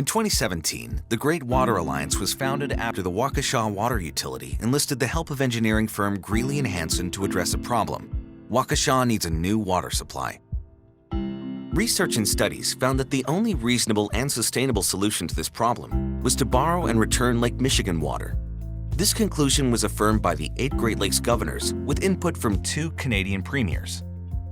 In 2017, the Great Water Alliance was founded after the Waukesha water utility enlisted the help of engineering firm GREELEY and HANSEN to address a problem. Waukesha needs a new water supply. Research and studies found that the only reasonable and sustainable solution to this problem was to borrow and return Lake Michigan water. This conclusion was affirmed by the 8 Great Lakes governors with input from 2 Canadian premiers.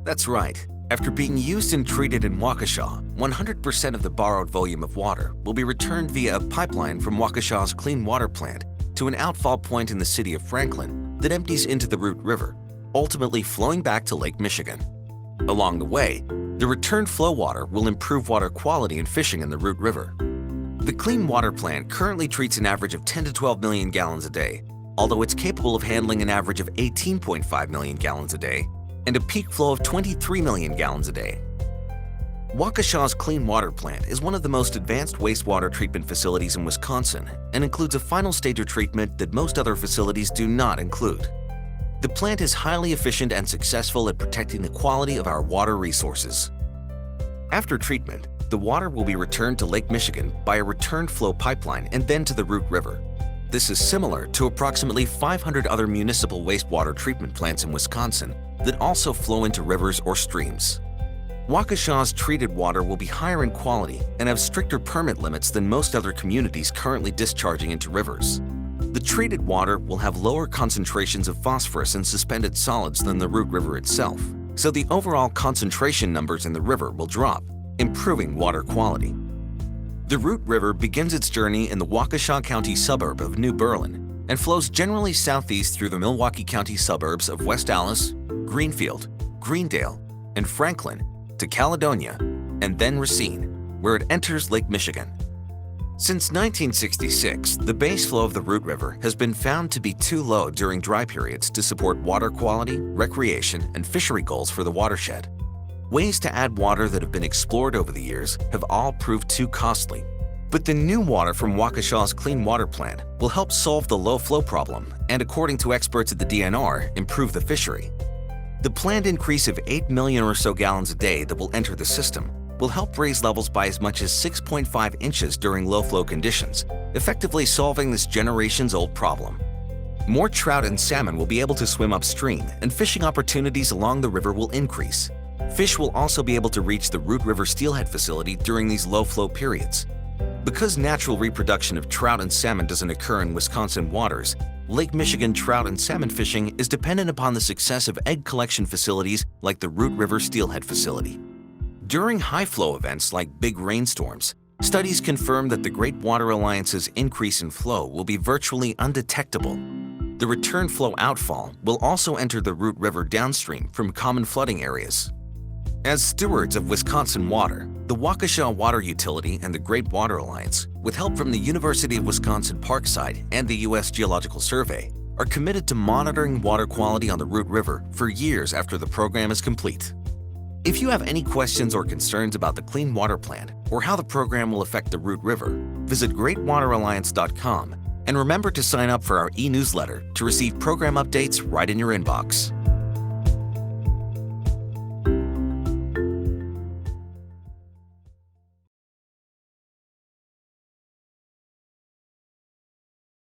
That's right. After being used and treated in Waukesha, 100% of the borrowed volume of water will be returned via a pipeline from Waukesha's clean water plant to an outfall point in the city of Franklin that empties into the Root River, ultimately flowing back to Lake Michigan. Along the way, the returned flow water will improve water quality and fishing in the Root River. The clean water plant currently treats an average of 10 to 12 million gallons a day, although it's capable of handling an average of 18.5 million gallons a day and a peak flow of 23 million gallons a day. Waukesha's clean water plant is one of the most advanced wastewater treatment facilities in Wisconsin and includes a final stage of treatment that most other facilities do not include. The plant is highly efficient and successful at protecting the quality of our water resources. After treatment, the water will be returned to Lake Michigan by a return flow pipeline and then to the Root River. This is similar to approximately 500 other municipal wastewater treatment plants in Wisconsin that also flow into rivers or streams. Waukesha's treated water will be higher in quality and have stricter permit limits than most other communities currently discharging into rivers. The treated water will have lower concentrations of phosphorus and suspended solids than the Root River itself, so the overall concentration numbers in the river will drop, improving water quality. The Root River begins its journey in the Waukesha County suburb of New Berlin and flows generally southeast through the Milwaukee County suburbs of West Allis, Greenfield, Greendale, and Franklin to Caledonia and then Racine, where it enters Lake Michigan. Since 1966, the base flow of the Root River has been found to be too low during dry periods to support water quality, recreation, and fishery goals for the watershed. Ways to add water that have been explored over the years have all proved too costly. But the new water from Waukesha's clean water plant will help solve the low flow problem and, according to experts at the DNR, improve the fishery. The planned increase of 8 million or so gallons a day that will enter the system will help raise levels by as much as 6.5 inches during low flow conditions, effectively solving this generations-old problem. More trout and salmon will be able to swim upstream, and fishing opportunities along the river will increase. Fish will also be able to reach the Root River steelhead facility during these low flow periods. Because natural reproduction of trout and salmon doesn't occur in Wisconsin waters, Lake Michigan trout and salmon fishing is dependent upon the success of egg collection facilities like the Root River steelhead facility. During high-flow events like big rainstorms, studies confirm that the Great Water Alliance's increase in flow will be virtually undetectable. The return flow outfall will also enter the Root River downstream from common flooding areas. As stewards of Wisconsin water, the Waukesha Water Utility and the Great Water Alliance, with help from the University of Wisconsin Parkside and the U.S. Geological Survey, are committed to monitoring water quality on the Root River for years after the program is complete. If you have any questions or concerns about the Clean Water Plan or how the program will affect the Root River, visit greatwateralliance.com and remember to sign up for our e-newsletter to receive program updates right in your inbox.